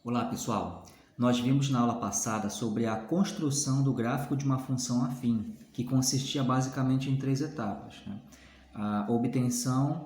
Olá pessoal, nós vimos na aula passada sobre a construção do gráfico de uma função afim, que consistia basicamente em três etapas, né? A obtenção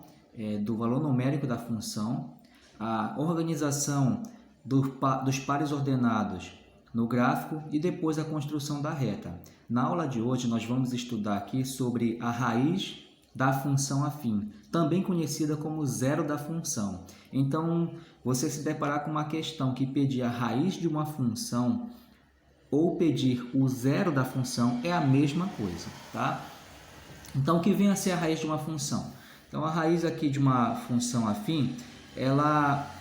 do valor numérico da função, a organização dos pares ordenados no gráfico e depois a construção da reta. Na aula de hoje nós vamos estudar aqui sobre a raiz da função afim, também conhecida como zero da função. Então, você se deparar com uma questão que pedir a raiz de uma função ou pedir o zero da função é a mesma coisa, tá? Então, o que vem a ser a raiz de uma função? Então, a raiz aqui de uma função afim, ela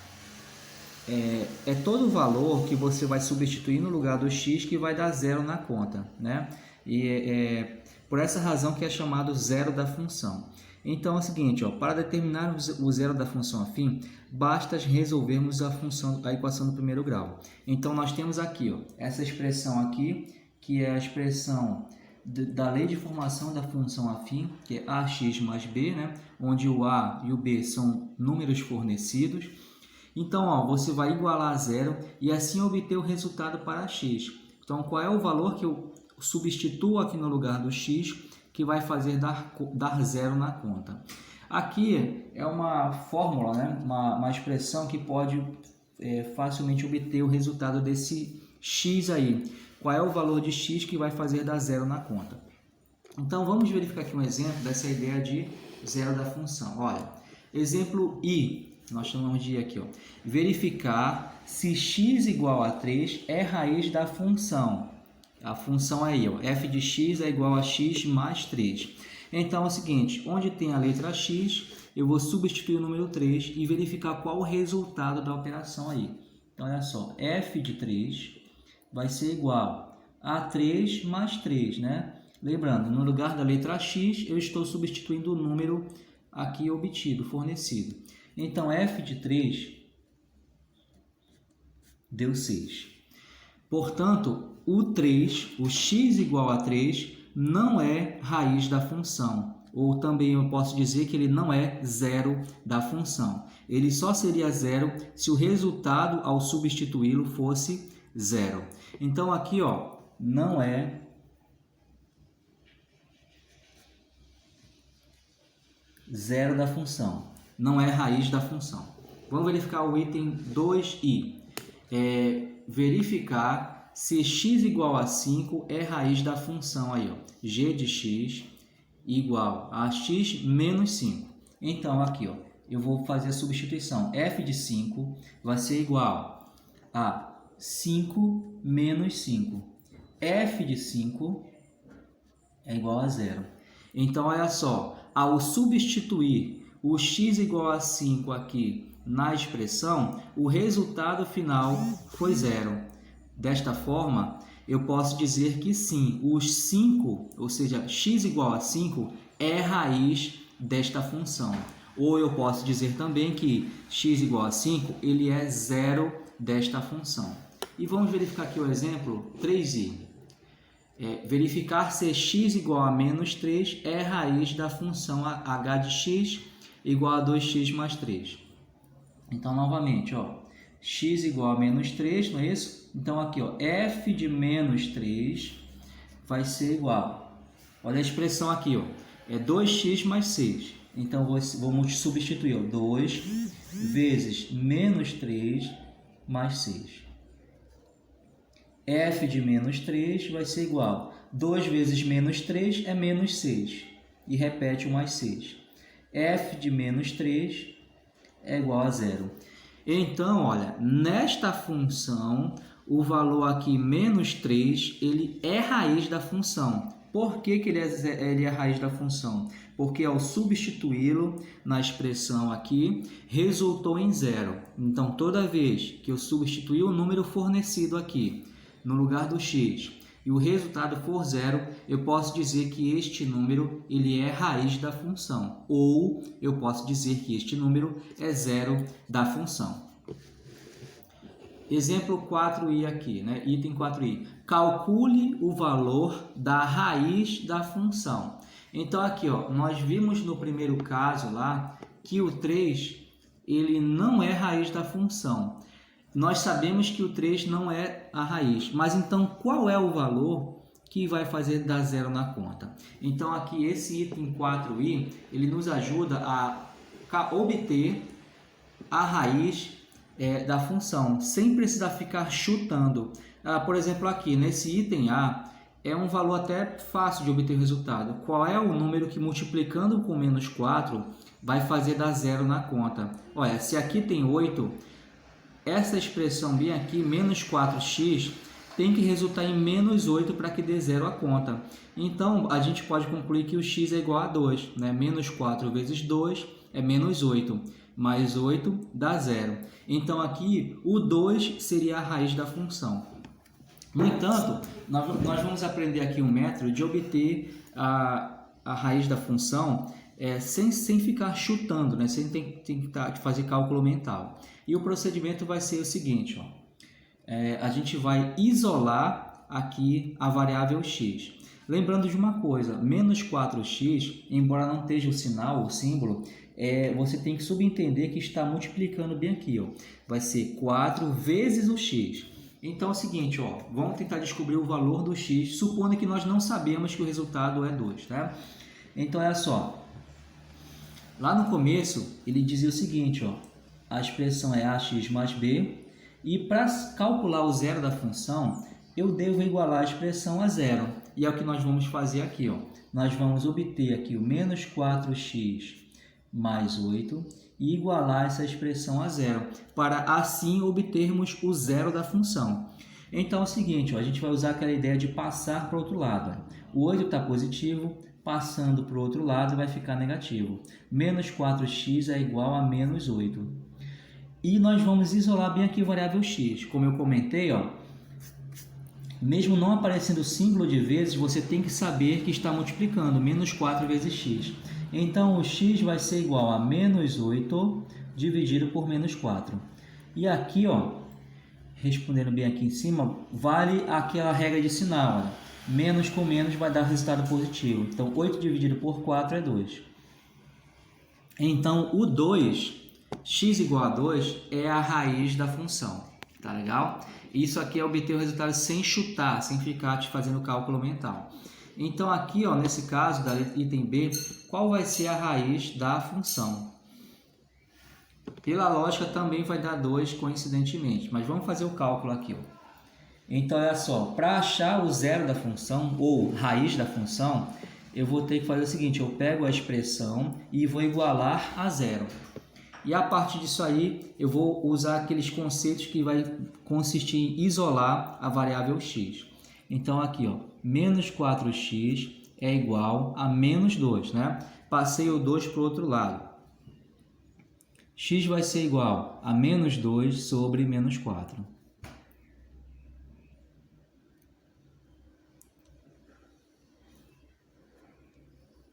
é todo o valor que você vai substituir no lugar do x que vai dar zero na conta, né? E por essa razão que é chamado zero da função. Então é o seguinte, ó, para determinar o zero da função afim, basta resolvermos a equação do primeiro grau. Então nós temos aqui, ó, essa expressão aqui, que é a expressão da lei de formação da função afim, que é ax mais b, né? Onde o a e o b são números fornecidos. Então, ó, você vai igualar a zero e assim obter o resultado para x. Então, qual é o valor que eu substituo aqui no lugar do x que vai fazer dar zero na conta? Aqui é uma fórmula, né? uma expressão que pode facilmente obter o resultado desse x aí. Qual é o valor de x que vai fazer dar zero na conta? Então, vamos verificar aqui um exemplo dessa ideia de zero da função. Olha, exemplo I. Nós chamamos de aqui, ó, verificar se x igual a 3 é raiz da função. A função aí, ó, f de x é igual a x mais 3. Então é o seguinte, onde tem a letra x, eu vou substituir o número 3 e verificar qual o resultado da operação aí. Então olha só, f de 3 vai ser igual a 3 mais 3, né? Lembrando, no lugar da letra x, eu estou substituindo o número aqui obtido, fornecido. Então, f de 3 deu 6. Portanto, o x igual a 3, não é raiz da função. Ou também eu posso dizer que ele não é zero da função. Ele só seria zero se o resultado ao substituí-lo fosse zero. Então, aqui, ó, não é zero da função. Não é raiz da função. Vamos verificar o item 2i. Verificar se x igual a 5 é raiz da função aí, ó. G de x igual a x menos 5. Então, aqui, ó, eu vou fazer a substituição. F de 5 vai ser igual a 5 menos 5. F de 5 é igual a zero. Então, olha só, ao substituir o x igual a 5 aqui na expressão, o resultado final foi zero. Desta forma, eu posso dizer que sim, os 5, ou seja, x igual a 5, é raiz desta função. Ou eu posso dizer também que x igual a 5, ele é zero desta função. E vamos verificar aqui o exemplo 3i. Verificar se x igual a menos 3 é raiz da função h de x igual a 2x mais 3. Então, novamente, ó, x igual a menos 3, não é isso? Então, aqui, ó, f de menos 3 vai ser igual. Olha a expressão aqui, ó, é 2x mais 6. Então, vou substituir, ó, 2 vezes menos 3 mais 6. F de menos 3 vai ser igual. 2 vezes menos 3 é menos 6. E repete o mais 6. F de menos 3 é igual a zero. Então, olha, nesta função, o valor aqui, menos 3, ele é raiz da função. Por que ele é raiz da função? Porque ao substituí-lo na expressão aqui, resultou em zero. Então, toda vez que eu substituir o número fornecido aqui, no lugar do x, e o resultado for zero, eu posso dizer que este número ele é raiz da função. Ou eu posso dizer que este número é zero da função. Exemplo 4i aqui, né? Item 4i. Calcule o valor da raiz da função. Então, aqui, ó, nós vimos no primeiro caso lá que o 3 ele não é raiz da função. nós sabemos que o 3 não é a raiz, mas então qual é o valor que vai fazer dar zero na conta? Então aqui esse item 4i, ele nos ajuda a obter a raiz da função, sem precisar ficar chutando. Por exemplo, aqui nesse item A, é um valor até fácil de obter o resultado. Qual é o número que multiplicando com menos 4 vai fazer dar zero na conta? Olha, se aqui tem 8, essa expressão bem aqui, menos 4x, tem que resultar em menos 8 para que dê zero a conta. Então, a gente pode concluir que o x é igual a 2. Né? Menos 4 vezes 2 é menos 8. Mais 8 dá zero. Então, aqui, o 2 seria a raiz da função. No entanto, nós vamos aprender aqui um método de obter a raiz da função sem ficar chutando, né? Sem ter que fazer cálculo mental. E o procedimento vai ser o seguinte, ó. A gente vai isolar aqui a variável x. Lembrando de uma coisa, menos 4x, embora não esteja o sinal, o símbolo, você tem que subentender que está multiplicando bem aqui, ó. Vai ser 4 vezes o x. Então é o seguinte, ó, vamos tentar descobrir o valor do x, supondo que nós não sabemos que o resultado é 2, tá? Então, olha só, lá no começo ele dizia o seguinte, ó, a expressão é ax mais b, e para calcular o zero da função, eu devo igualar a expressão a zero, e é o que nós vamos fazer aqui, ó. Nós vamos obter aqui o menos 4x mais 8, e igualar essa expressão a zero, para assim obtermos o zero da função. Então é o seguinte, ó, a gente vai usar aquela ideia de passar para o outro lado. O 8 está positivo, passando para o outro lado vai ficar negativo. Menos 4x é igual a menos 8. E nós vamos isolar bem aqui a variável x. Como eu comentei, ó, mesmo não aparecendo o símbolo de vezes, você tem que saber que está multiplicando, menos 4 vezes x. Então, o x vai ser igual a menos 8 dividido por menos 4. E aqui, ó, respondendo bem aqui em cima, vale aquela regra de sinal. Ó. Menos com menos vai dar resultado positivo. Então, 8 dividido por 4 é 2. Então, o 2, x igual a 2, é a raiz da função. Tá legal? Isso aqui é obter o resultado sem chutar, sem ficar te fazendo cálculo mental. Então, aqui, ó, nesse caso, da item B, qual vai ser a raiz da função? Pela lógica, também vai dar 2, coincidentemente. Mas vamos fazer o cálculo aqui, ó. Então, olha só, para achar o zero da função, ou raiz da função, eu vou ter que fazer o seguinte, eu pego a expressão e vou igualar a zero. E a partir disso aí, eu vou usar aqueles conceitos que vai consistir em isolar a variável x. Então, aqui, ó, menos 4x é igual a menos 2, né? Passei o 2 para o outro lado. X vai ser igual a menos 2 sobre menos 4.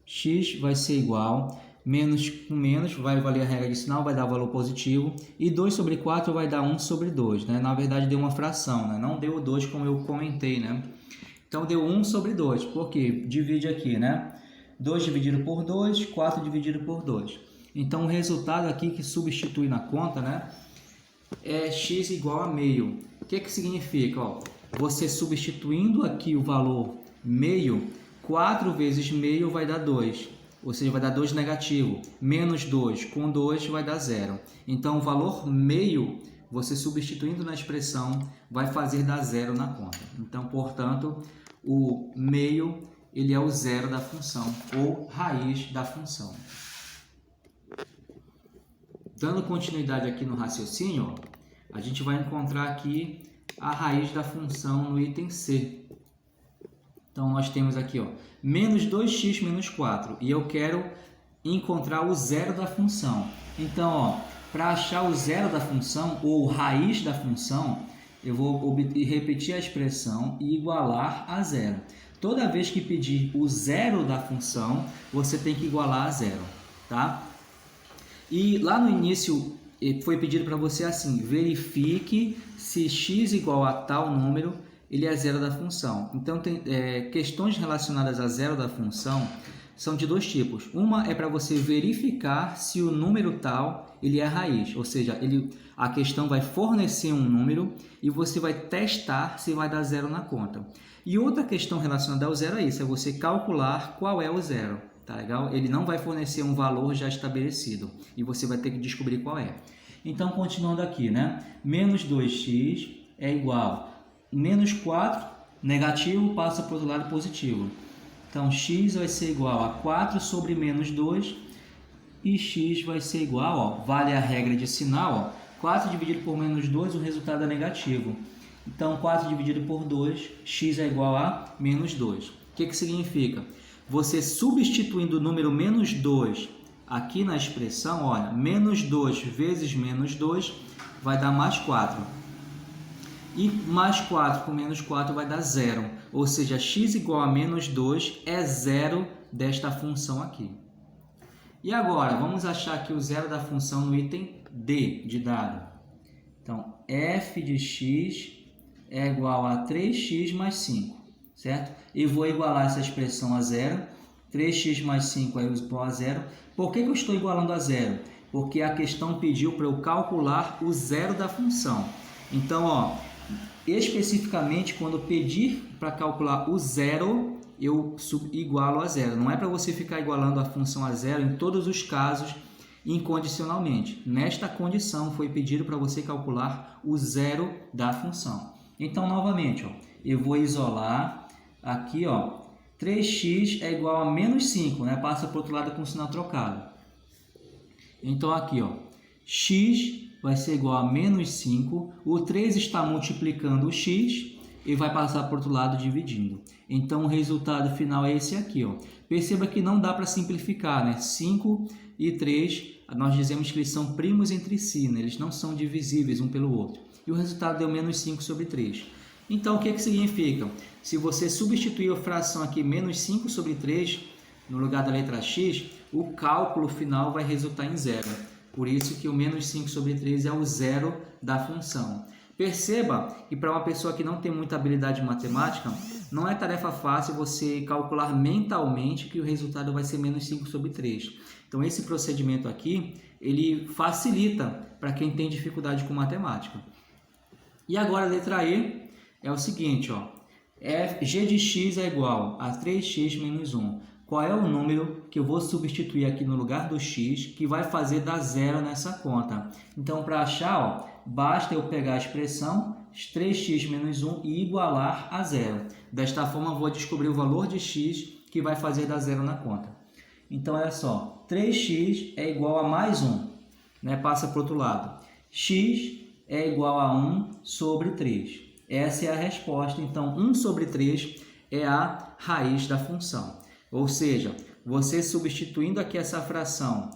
X vai ser igual, menos com menos vai valer a regra de sinal, vai dar valor positivo. E 2 sobre 4 vai dar 1 sobre 2, né? Na verdade, deu uma fração, né? Não deu 2 como eu comentei, né? Então, deu 1 sobre 2, porque divide aqui, né? 2 dividido por 2, 4 dividido por 2. Então, o resultado aqui que substitui na conta, né? É x igual a meio. O que significa? Ó, você substituindo aqui o valor meio, 4 vezes meio vai dar 2. Ou seja, vai dar 2 negativo. Menos 2 com 2 vai dar 0. Então, o valor meio, você substituindo na expressão, vai fazer dar 0 na conta. Então, portanto, o meio, ele é o zero da função, ou raiz da função. Dando continuidade aqui no raciocínio, ó, a gente vai encontrar aqui a raiz da função no item C. Então, nós temos aqui, ó, menos 2x menos 4. E eu quero encontrar o zero da função. Então, para achar o zero da função, ou raiz da função, eu vou repetir a expressão e igualar a zero. Toda vez que pedir o zero da função, você tem que igualar a zero, tá? E lá no início foi pedido para você assim, verifique se x igual a tal número, ele é zero da função. Então, tem questões relacionadas a zero da função, são de dois tipos. Uma é para você verificar se o número tal ele é raiz, ou seja, a questão vai fornecer um número e você vai testar se vai dar zero na conta. E outra questão relacionada ao zero é isso, é você calcular qual é o zero, tá legal? Ele não vai fornecer um valor já estabelecido e você vai ter que descobrir qual é. Então, continuando aqui, né? Menos 2x é igual a menos 4, negativo passa para o outro lado positivo. Então, x vai ser igual a 4 sobre menos 2 e x vai ser igual, ó, vale a regra de sinal, ó, 4 dividido por menos 2, o resultado é negativo. Então, 4 dividido por 2, x é igual a menos 2. O que significa? Você substituindo o número menos 2 aqui na expressão, olha, menos 2 vezes menos 2 vai dar mais 4. E mais 4 com menos 4 vai dar 0. Ou seja, x igual a menos 2 é zero desta função aqui. E agora, vamos achar aqui o zero da função no item D de dado. Então, f de x é igual a 3x mais 5, certo? E vou igualar essa expressão a zero. 3x mais 5 é igual a zero. Por que eu estou igualando a zero? Porque a questão pediu para eu calcular o zero da função. Então, ó, especificamente, quando pedir para calcular o zero, eu igualo a zero. Não é para você ficar igualando a função a zero em todos os casos incondicionalmente. Nesta condição, foi pedido para você calcular o zero da função. Então, novamente, ó, eu vou isolar aqui, ó, 3x é igual a menos 5, né? Passa para o outro lado com o sinal trocado. Então, aqui, ó, x vai ser igual a menos 5, o 3 está multiplicando o x e vai passar para o outro lado dividindo. Então, o resultado final é esse aqui, ó. Perceba que não dá para simplificar, né? 5 e 3, nós dizemos que eles são primos entre si, né? Eles não são divisíveis um pelo outro. E o resultado deu menos 5 sobre 3. Então, o que significa? Se você substituir a fração aqui, menos 5 sobre 3, no lugar da letra x, o cálculo final vai resultar em zero. Por isso que o menos 5 sobre 3 é o zero da função. Perceba que para uma pessoa que não tem muita habilidade em matemática, não é tarefa fácil você calcular mentalmente que o resultado vai ser menos 5 sobre 3. Então, esse procedimento aqui, ele facilita para quem tem dificuldade com matemática. E agora a letra E é o seguinte, ó, g de x é igual a 3x menos 1. Qual é o número que eu vou substituir aqui no lugar do x que vai fazer dar zero nessa conta? Então, para achar, ó, basta eu pegar a expressão 3x menos 1 e igualar a zero. Desta forma, eu vou descobrir o valor de x que vai fazer dar zero na conta. Então, olha só, 3x é igual a mais 1, né? Passa para o outro lado. X é igual a 1 sobre 3. Essa é a resposta. Então, 1 sobre 3 é a raiz da função. Ou seja, você substituindo aqui essa fração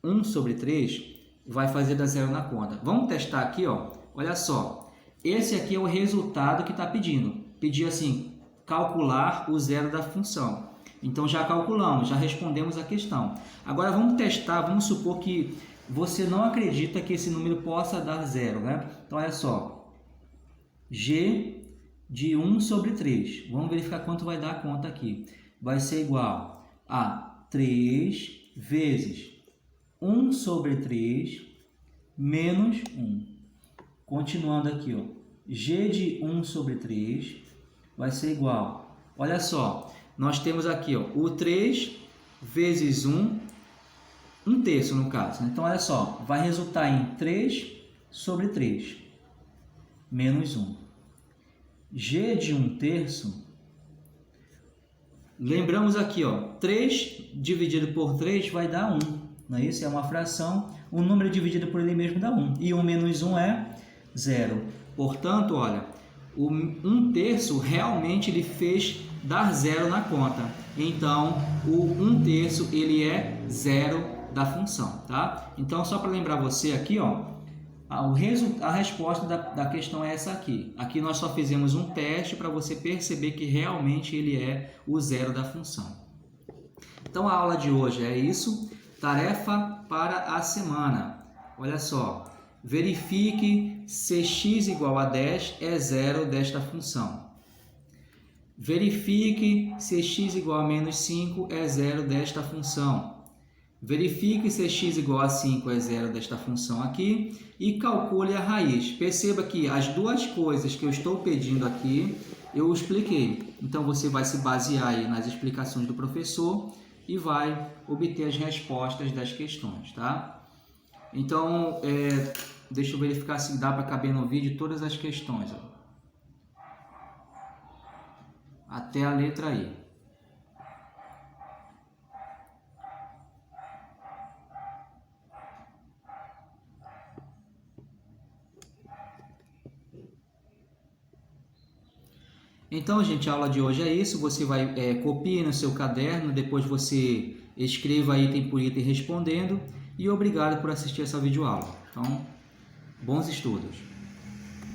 1 sobre 3, vai fazer dar zero na conta. Vamos testar aqui, ó. Olha só, esse aqui é o resultado que está pedindo. Pedir assim, calcular o zero da função. Então, já calculamos, já respondemos a questão. Agora, vamos testar, vamos supor que você não acredita que esse número possa dar zero, né? Então, olha só, g de 1 sobre 3. Vamos verificar quanto vai dar a conta aqui. Vai ser igual a 3 vezes 1 sobre 3 menos 1. Continuando aqui, ó, g de 1 sobre 3 vai ser igual, olha só, nós temos aqui, ó, o 3 vezes 1, 1 terço no caso. Então, olha só, vai resultar em 3 sobre 3 menos 1. G de 1 terço, lembramos aqui, ó, 3 dividido por 3 vai dar 1, não é isso? É uma fração, o número dividido por ele mesmo dá 1, e 1 menos 1 é 0. Portanto, olha, o 1 terço realmente ele fez dar 0 na conta. Então, o 1 terço ele é 0 da função, tá? Então, só para lembrar você aqui, ó, a resposta da questão é essa aqui. Aqui nós só fizemos um teste para você perceber que realmente ele é o zero da função. Então, a aula de hoje é isso. Tarefa para a semana. Olha só, verifique se x igual a 10 é zero desta função. Verifique se x igual a menos 5 é zero desta função. Verifique se x igual a 5 é zero desta função aqui e calcule a raiz. Perceba que as duas coisas que eu estou pedindo aqui, eu expliquei. Então, você vai se basear aí nas explicações do professor e vai obter as respostas das questões, tá? Então, deixa eu verificar se dá para caber no vídeo todas as questões, ó. Até a letra I. Então, gente, a aula de hoje é isso. Você vai copiar no seu caderno, depois você escreva item por item respondendo. E obrigado por assistir essa videoaula. Então, bons estudos!